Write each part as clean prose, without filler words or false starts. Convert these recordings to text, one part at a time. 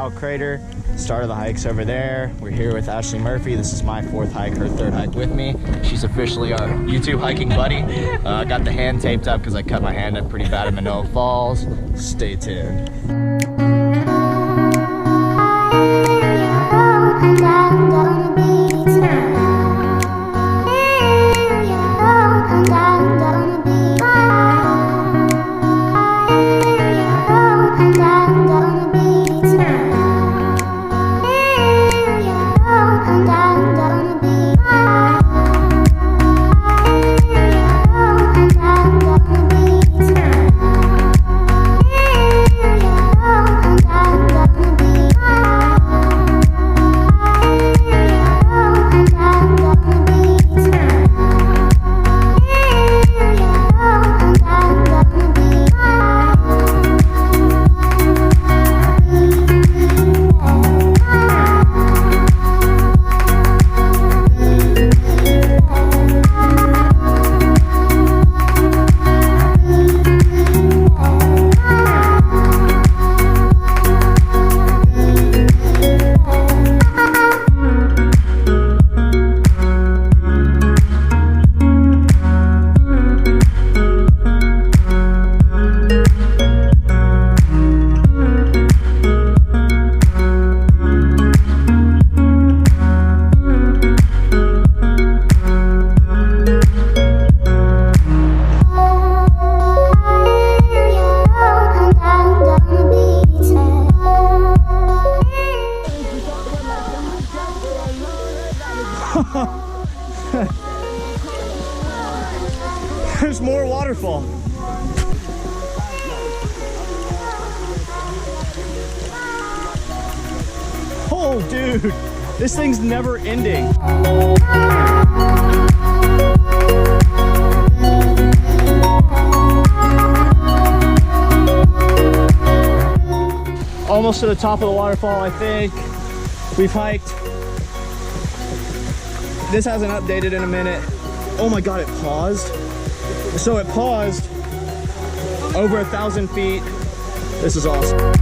Powell Crater. Start of the hike's over there. We're here with Ashley Murphy. This is my 4th hike, her 3rd hike with me. She's officially our YouTube hiking buddy. I got the hand taped up because I cut my hand up pretty bad in Manoa Falls. Stay tuned. There's more waterfall. Oh, dude, this thing's never ending. Almost to the top of the waterfall, I think. We've hiked. This hasn't updated in a minute. Oh my God, it paused. So it paused over 1,000 feet. This is awesome.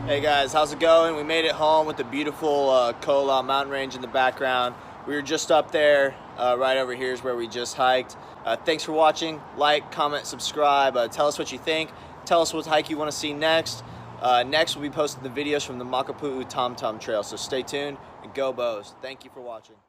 Hey guys, how's it going? We made it home with the beautiful Kola mountain range in the background. We were just up there, right over here is where we just hiked. Thanks for watching. Like, comment, subscribe. Tell us what you think. Tell us what hike you want to see next. Next we'll be posting the videos from the Makapu'u Tom Tom Trail, so stay tuned and go Bows. Thank you for watching.